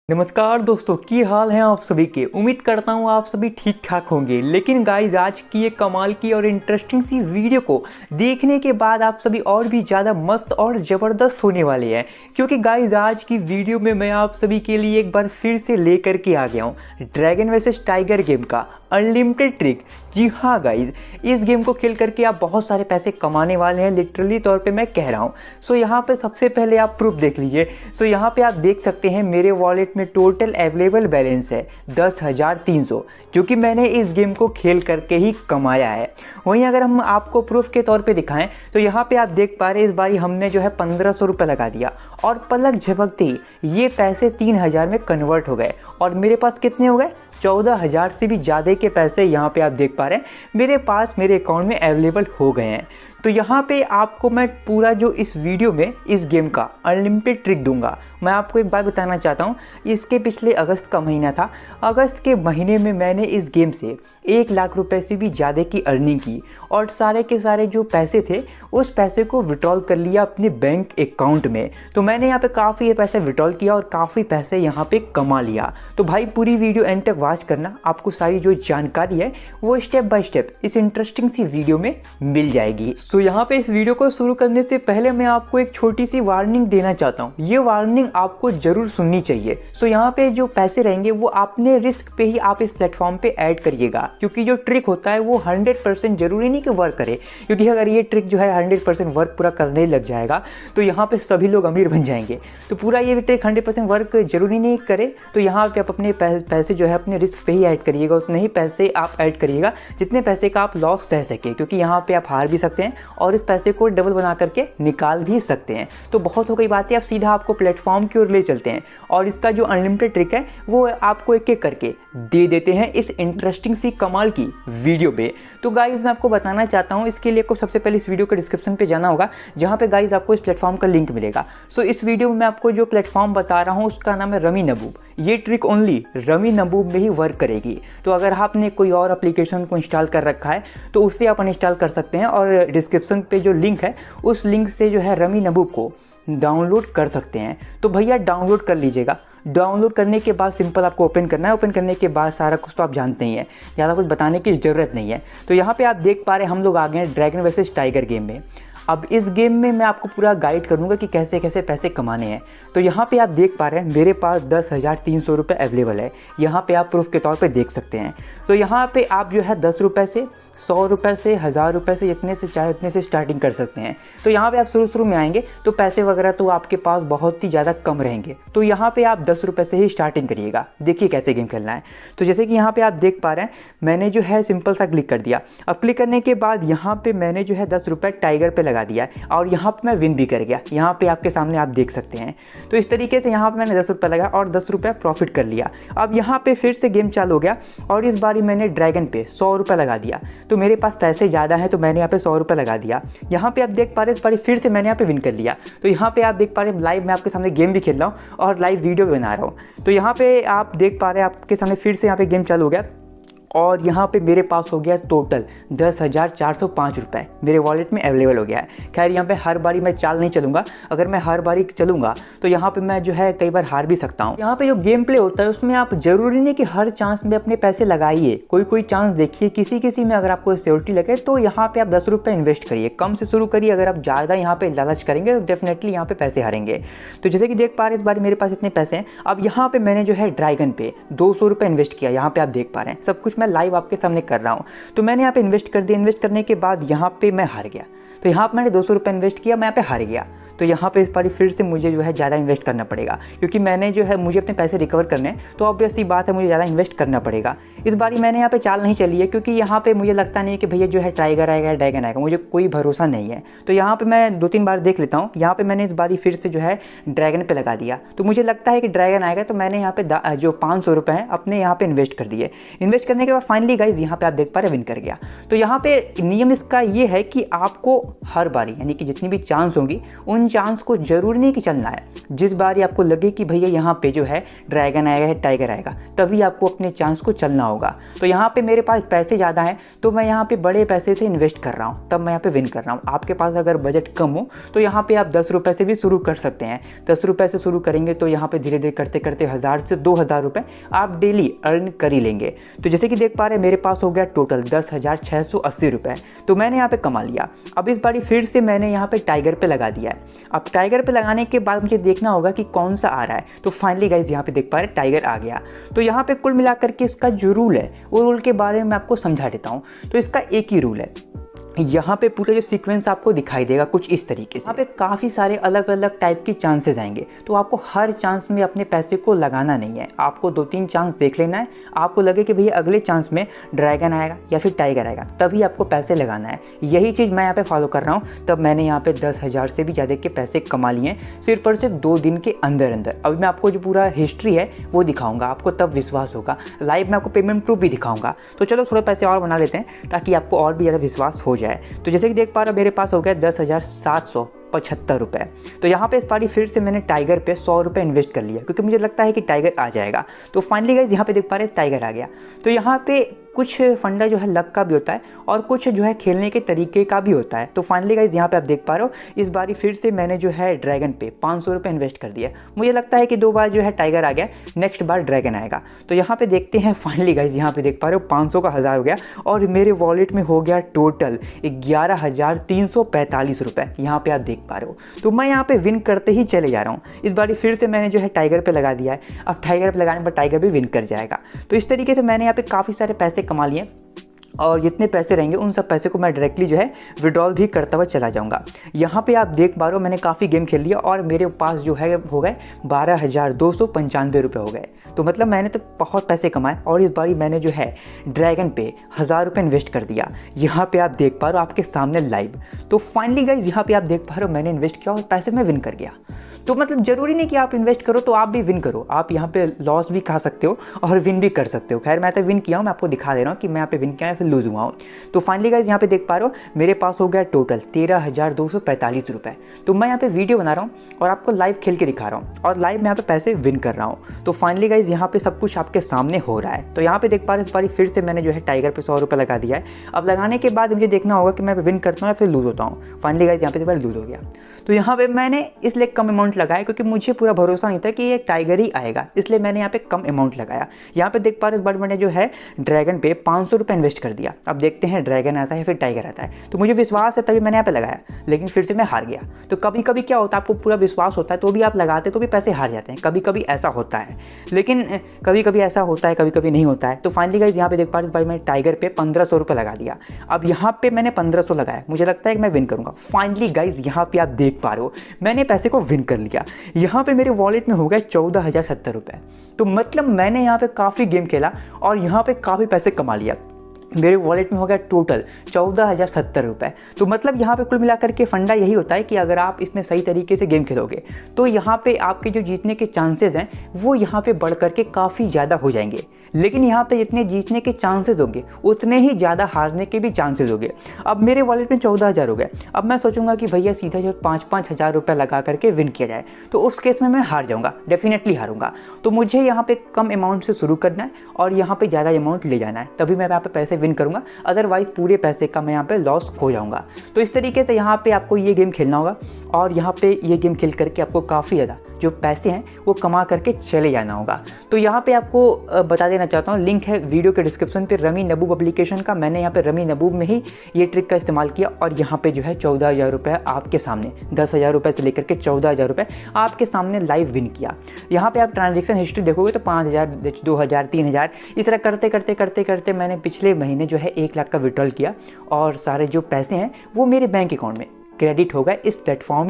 नमस्कार दोस्तों, की हाल है आप सभी के। उम्मीद करता हूँ आप सभी ठीक ठाक होंगे। लेकिन गाइज आज की ये कमाल की और इंटरेस्टिंग सी वीडियो को देखने के बाद आप सभी और भी ज़्यादा मस्त और ज़बरदस्त होने वाले हैं, क्योंकि गाइज आज की वीडियो में मैं आप सभी के लिए एक बार फिर से लेकर के आ गया हूँ ड्रैगन वर्सेस टाइगर गेम का अनलिमिटेड ट्रिक। जी हाँ गाइज, इस गेम को खेल करके आप बहुत सारे पैसे कमाने वाले हैं, लिटरली तौर पे मैं कह रहा हूँ। सो यहाँ पे सबसे पहले आप प्रूफ देख लीजिए। सो यहाँ पे आप देख सकते हैं मेरे वॉलेट में टोटल अवेलेबल बैलेंस है 10,300, जो कि मैंने इस गेम को खेल करके ही कमाया है। वहीं अगर हम आपको प्रूफ के तौर पे दिखाएं तो यहाँ पे आप देख पा रहे हैं इस बारी हमने जो है 1500 रुपये लगा दिया और पलक झपकते ही ये पैसे 3000 में कन्वर्ट हो गए और मेरे पास कितने हो गए 14,000 से भी ज़्यादा के पैसे यहाँ पे आप देख पा रहे हैं मेरे पास मेरे अकाउंट में अवेलेबल हो गए हैं। तो यहाँ पे आपको मैं पूरा जो इस वीडियो में इस गेम का अनलिमिटेड ट्रिक दूंगा। मैं आपको एक बात बताना चाहता हूँ, इसके पिछले अगस्त का महीना था। अगस्त के महीने में मैंने इस गेम से 1 लाख रुपए से भी ज़्यादा की अर्निंग की और सारे के सारे जो पैसे थे उस पैसे को विड्रॉल कर लिया अपने बैंक अकाउंट में। तो मैंने यहाँ पे काफ़ी ये पैसे विड्रॉल किया और काफ़ी पैसे यहाँ पे कमा लिया। तो भाई पूरी वीडियो एंड तक वॉच करना, आपको सारी जो जानकारी है वो स्टेप बाय स्टेप इस इंटरेस्टिंग सी वीडियो में मिल जाएगी। तो यहाँ पे इस वीडियो को शुरू करने से पहले मैं आपको एक छोटी सी वार्निंग देना चाहता हूँ। ये वार्निंग आपको जरूर सुननी चाहिए। सो यहाँ पे जो पैसे रहेंगे वो अपने रिस्क पे ही आप इस प्लेटफॉर्म पे ऐड करिएगा, क्योंकि जो ट्रिक होता है वो 100% जरूरी नहीं कि वर्क करे। क्योंकि अगर ये ट्रिक जो है 100% वर्क पूरा करने लग जाएगा तो यहाँ पे सभी लोग अमीर बन जाएंगे। तो पूरा ये ट्रिक 100% वर्क जरूरी नहीं करे। तो यहाँ पे आप अपने पैसे जो है अपने रिस्क पे ही ऐड करिएगा, उतने ही पैसे आप ऐड करिएगा जितने पैसे का आप लॉस सह सके, क्योंकि यहाँ पे आप हार भी सकते हैं और इस पैसे को डबल बना करके निकाल भी सकते हैं। तो बहुत हो गई बातें, अब सीधा आपको प्लेटफॉर्म की ओर ले चलते हैं और इसका जो अनलिमिटेड ट्रिक है वो आपको एक एक करके दे देते हैं इस इंटरेस्टिंग सी कमाल की वीडियो पे। तो गाइज मैं आपको बताना चाहता हूँ, इसके लिए आपको सबसे पहले इस वीडियो के डिस्क्रिप्शन पे जाना होगा, जहाँ पे गाइज आपको इस प्लेटफॉर्म का लिंक मिलेगा। सो इस वीडियो में मैं आपको जो प्लेटफॉर्म बता रहा हूँ उसका नाम है रमी नबूब। ये ट्रिक ओनली रमी नबूब में ही वर्क करेगी। तो अगर आपने कोई और एप्लीकेशन को इंस्टॉल कर रखा है तो उससे आप अनइंस्टॉल कर सकते हैं और डिस्क्रिप्शन पे जो लिंक है उस लिंक से जो है रमी नबूब को डाउनलोड कर सकते हैं। तो भैया डाउनलोड कर लीजिएगा। डाउनलोड करने के बाद सिंपल आपको ओपन करना है। ओपन करने के बाद सारा कुछ तो आप जानते ही हैं, ज़्यादा कुछ बताने की ज़रूरत नहीं है। तो यहाँ पे आप देख पा रहे हैं हम लोग आ गए हैं ड्रैगन वर्सेस टाइगर गेम में। अब इस गेम में मैं आपको पूरा गाइड करूँगा कि कैसे कैसे पैसे कमाने हैं। तो यहाँ पे आप देख पा रहे हैं मेरे पास 10,300 रुपये अवेलेबल है। यहाँ पे आप प्रूफ के तौर पे देख सकते हैं। तो यहाँ पे आप जो है 10 रुपये से 100 रुपये से 1000 रुपये से जितने से चाहे उतने से स्टार्टिंग कर सकते हैं। तो यहाँ पे आप शुरू में आएंगे तो पैसे वगैरह तो आपके पास बहुत ही ज़्यादा कम रहेंगे। तो यहाँ पे आप 10 रुपये से ही स्टार्टिंग करिएगा। देखिए कैसे गेम खेलना है। तो जैसे कि यहाँ पे आप देख पा रहे हैं मैंने जो है सिंपल सा क्लिक कर दिया। अब क्लिक करने के बाद यहाँ पे मैंने जो है 10 रुपये टाइगर पे लगा दिया और यहाँ पे मैं विन भी कर गया। यहाँ पे आपके सामने आप देख सकते हैं। तो इस तरीके से यहाँ पे मैंने 10 रुपये लगा और 10 रुपये प्रॉफिट कर लिया। अब यहाँ पे फिर से गेम चालू हो गया और इस बारी मैंने ड्रैगन पे 100 रुपये लगा दिया। तो मेरे पास पैसे ज़्यादा हैं तो मैंने यहाँ पे 100 रुपये लगा दिया। यहाँ पे आप देख पा रहे हैं इस बार फिर से मैंने यहाँ पे विन कर लिया। तो यहाँ पे आप देख पा रहे हैं लाइव मैं आपके सामने गेम भी खेल रहा हूँ और लाइव वीडियो भी बना रहा हूँ। तो यहाँ पे आप देख पा रहे हैं आपके सामने फिर से यहाँ पे गेम चालू हो गया और यहाँ पे मेरे पास हो गया टोटल 10,405 रुपये मेरे वॉलेट में अवेलेबल हो गया है। खैर यहाँ पे हर बारी मैं चाल नहीं चलूँगा। अगर मैं हर बारी चलूँगा तो यहाँ पे मैं जो है कई बार हार भी सकता हूँ। यहाँ पे जो गेम प्ले होता है उसमें आप ज़रूरी नहीं कि हर चांस में अपने पैसे लगाइए। कोई चांस देखिए, किसी में अगर आपको सिक्योरिटी लगे तो यहाँ पे आप 10 रुपये इन्वेस्ट करिए। कम से शुरू करिए। अगर आप ज़्यादा यहाँ पे लालच करेंगे तो डेफिनेटली यहाँ पे पैसे हारेंगे। तो जैसे कि देख पा रहे हैं इस बार मेरे पास इतने पैसे हैं। अब यहाँ पे मैंने जो है ड्रैगन पे 200 रुपये इन्वेस्ट किया। यहाँ पे आप देख पा रहे हैं सब कुछ मैं लाइव आपके सामने कर रहा हूँ। तो मैंने यहाँ पे इन्वेस्ट कर दिया। इन्वेस्ट करने के बाद यहाँ पे मैं हार गया। तो यहाँ पे मैंने 200 रुपये इन्वेस्ट किया, मैं यहाँ पे हार गया। तो यहाँ पे इस बार फिर से मुझे जो है ज़्यादा इन्वेस्ट करना पड़ेगा, क्योंकि मैंने जो है मुझे अपने पैसे रिकवर करने हैं। तो ऑब्वियस सी बात है मुझे ज़्यादा इन्वेस्ट करना पड़ेगा। इस बारी मैंने यहाँ पे चाल नहीं चली है, क्योंकि यहाँ पे मुझे लगता नहीं कि भैया जो है टाइगर आएगा ड्रैगन आएगा, मुझे कोई भरोसा नहीं है। तो यहाँ पे मैं 2-3 बार देख लेता हूँ। यहाँ पे मैंने इस बारी फिर से जो है ड्रैगन पे लगा दिया। तो मुझे लगता है कि ड्रैगन आएगा। तो मैंने यहाँ पे जो 500 रुपये हैं अपने यहाँ पे इन्वेस्ट कर दिए। इन्वेस्ट करने के बाद फाइनली गाइज यहाँ पे आप देख पा रहे विन कर गया। तो यहाँ पे नियम इसका ये है कि आपको हर बारी यानी कि जितनी भी चांस होंगी उन वन चांस को जरूरी नहीं कि चलना है। जिस बार आपको लगे कि भैया यहाँ पे जो है ड्रैगन आएगा या टाइगर आएगा, तभी आपको अपने चांस को चलना होगा। तो यहाँ पे मेरे पास पैसे ज़्यादा हैं तो मैं यहाँ पे बड़े पैसे से इन्वेस्ट कर रहा हूँ, तब मैं यहाँ पे विन कर रहा हूँ। आपके पास अगर बजट कम हो तो यहाँ पे आप 10 रुपये से भी शुरू कर सकते हैं। 10 रुपये से शुरू करेंगे तो यहाँ पे धीरे धीरे करते करते 1000 से 2000 रुपये आप डेली अर्न कर ही लेंगे। तो जैसे कि देख पा रहे हैं मेरे पास हो गया टोटल 10,680 रुपये, तो मैंने यहाँ पे कमा लिया। अब इस बारी फिर से मैंने यहाँ पे टाइगर पे लगा दिया है। अब टाइगर पे लगाने के बाद मुझे देखना होगा कि कौन सा आ रहा है। तो फाइनली गाइज यहाँ पे देख पा रहे हैं टाइगर आ गया। तो यहाँ पे कुल मिलाकर के इसका जो रूल है वो रूल के बारे में आपको समझा देता हूँ। तो इसका एक ही रूल है, यहाँ पे पूरा जो सीक्वेंस आपको दिखाई देगा कुछ इस तरीके से। यहाँ पे काफ़ी सारे अलग अलग टाइप की चांसेस आएंगे, तो आपको हर चांस में अपने पैसे को लगाना नहीं है। आपको 2-3 चांस देख लेना है। आपको लगे कि भैया अगले चांस में ड्रैगन आएगा या फिर टाइगर आएगा, तभी आपको पैसे लगाना है। यही चीज़ मैं यहाँ पे फॉलो कर रहा हूँ। तब मैंने यहाँ पे 10,000 से भी ज़्यादा के पैसे कमा लिए हैं सिर्फ और सिर्फ 2 दिन के अंदर अंदर। अभी मैं आपको जो पूरा हिस्ट्री है वो दिखाऊंगा, आपको तब विश्वास होगा। लाइव में आपको पेमेंट प्रूफ भी दिखाऊंगा। तो चलो थोड़े पैसे और बना लेते हैं ताकि आपको और भी ज़्यादा विश्वास हो जाए। तो जैसे कि देख पा रहे हो मेरे पास हो गया 10,775 रुपये। तो यहाँ पे इस बारी फिर से मैंने टाइगर पे 100 रुपये इन्वेस्ट कर लिया क्योंकि मुझे लगता है कि टाइगर आ जाएगा। तो फाइनली गाइस यहाँ पे देख पा रहे हैं टाइगर आ गया। तो यहाँ पे कुछ फंडा जो है लक का भी होता है और कुछ जो है खेलने के तरीके का भी होता है। तो फाइनली गाइस यहाँ पे आप देख पा रहे हो इस बारी फिर से मैंने जो है ड्रैगन पे 500 रुपये इन्वेस्ट कर दिया। मुझे लगता है कि 2 बार जो है टाइगर आ गया, नेक्स्ट बार ड्रैगन आएगा। तो यहाँ पे देखते हैं। फाइनली गाइस यहाँ पे देख पा रहे हो 500 का 1000 हो गया और मेरे वॉलेट में हो गया टोटल 11,345 रुपये। यहाँ पे आप देख पा रहे हो। तो मैं यहाँ पे विन करते ही चले जा रहा हूँ। इस बारी फिर से मैंने जो है टाइगर पे लगा दिया है। अब टाइगर पे लगाने पर टाइगर भी विन कर जाएगा। तो इस तरीके से मैंने यहाँ पे काफ़ी सारे पैसे कमा लिए और जितने पैसे रहेंगे उन सब पैसे को मैं डायरेक्टली जो है विड्रॉल भी करता हुआ चला जाऊंगा। यहाँ पे आप देख पा रहे हो मैंने काफ़ी गेम खेल लिया और मेरे पास जो है हो गए 12,295 रुपये हो गए। तो मतलब मैंने तो बहुत पैसे कमाए और इस बारी मैंने जो है ड्रैगन पे 1000 रुपये इन्वेस्ट कर दिया। यहाँ पे आप देख पा रहे हो आपके सामने लाइव। तो फाइनली गाइज यहाँ पे आप देख पा रहे हो मैंने इन्वेस्ट किया और पैसे में विन कर गया। तो मतलब ज़रूरी नहीं कि आप इन्वेस्ट करो तो आप भी विन करो। आप यहाँ पे लॉस भी खा सकते हो और विन भी कर सकते हो। खैर मैं तो विन किया हूँ, मैं आपको दिखा दे रहा हूँ कि मैं यहाँ पे विन किया है फिर लूज़ हुआ हूँ। तो फाइनली गाइज यहाँ पे देख पा रहे हो मेरे पास हो गया टोटल 13,245 रुपये। तो मैं यहाँ पे वीडियो बना रहा हूँ और आपको लाइव खेल के दिखा रहा हूँ और लाइव में यहाँ पे पैसे विन कर रहा हूँ। तो फाइनली गाइज यहाँ पे सब कुछ आपके सामने हो रहा है। तो यहाँ पे देख पा रहे इस बारी फिर से मैंने जो है टाइगर पे 100 रुपये लगा दिया है। अब लगाने के बाद मुझे देखना होगा कि मैं विन करता हूँ या फिर लूज़ होता हूँ। फाइनली गाइज यहाँ पे इस बार लूज़ हो गया। तो यहाँ पे मैंने इसलिए कम अमाउंट लगाया क्योंकि मुझे पूरा भरोसा नहीं था कि ये टाइगर ही आएगा, इसलिए मैंने यहाँ पे कम अमाउंट लगाया। यहाँ पे देख पा रहे इस बार मैंने जो है ड्रैगन पे 500 रुपये इन्वेस्ट कर दिया। अब देखते हैं ड्रैगन आता है फिर टाइगर आता है। तो मुझे विश्वास है तभी मैंने यहाँ पे लगाया, लेकिन फिर से मैं हार गया। तो कभी कभी क्या होता है आपको पूरा विश्वास होता है तो भी आप लगाते तो भी पैसे हार जाते हैं। कभी कभी ऐसा होता है, लेकिन कभी कभी ऐसा होता है, कभी कभी नहीं होता है। तो फाइनली गाइस यहाँ पे देख पा रहे इस बार मैंने टाइगर पे 1500 रुपये लगा दिया। अब यहाँ पे मैंने 1500 लगाया, मुझे लगता है कि मैं विन करूँगा। फाइनली गाइस यहाँ पे आप देख पा रहे हो मैंने पैसे को विन कर लिया। यहाँ पे मेरे वॉलेट में हो गया 14,070 रुपये। तो मतलब मैंने यहाँ पे काफ़ी गेम खेला और यहाँ पे काफ़ी पैसे कमा लिया। मेरे वॉलेट में हो गया टोटल 14,070 रुपये। तो मतलब यहाँ पे कुल मिलाकर के फंडा यही होता है कि अगर आप इसमें सही तरीके से गेम खेलोगे तो यहाँ पे आपके जो जीतने के चांसेस हैं वो यहाँ पे बढ़ करके काफ़ी ज़्यादा हो जाएंगे। लेकिन यहाँ पे जितने जीतने के चांसेस होंगे उतने ही ज़्यादा हारने के भी चांसेस होंगे। अब मेरे वॉलेट में 14,000 हो गए। अब मैं सोचूंगा कि भैया सीधा जो 5-5 हज़ार रुपये लगा करके विन किया जाए, तो उस केस में मैं हार जाऊँगा, डेफिनेटली हारूंगा। तो मुझे यहाँ पे कम अमाउंट से शुरू करना है और यहाँ पे ज़्यादा अमाउंट ले जाना है, तभी मैं यहाँ पे पैसे विन करूँगा। अदरवाइज पूरे पैसे का मैं यहाँ पे लॉस हो जाऊँगा। तो इस तरीके से यहाँ पे आपको ये गेम खेलना होगा और यहाँ पे ये गेम खेल करके आपको काफ़ी ज़्यादा जो पैसे हैं वो कमा करके चले जाना होगा। तो यहाँ पे आपको बता देना चाहता हूँ, लिंक है वीडियो के डिस्क्रिप्शन पे रमी नबूब एप्लीकेशन का। मैंने यहाँ पे रमी नबूब में ही ये ट्रिक का इस्तेमाल किया और यहाँ पे जो है 14,000 रुपये आपके सामने, 10,000 रुपये से लेकर के 14,000 रुपये आपके सामने लाइव विन किया। यहाँ पे आप ट्रांजेक्शन हिस्ट्री देखोगे तो 5,000, 2,000, 3,000 इस तरह करते करते करते करते मैंने पिछले महीने जो है 1 लाख का विड्रॉल किया और सारे जो पैसे हैं वो मेरे बैंक अकाउंट में क्रेडिट हो गए इस प्लेटफॉर्म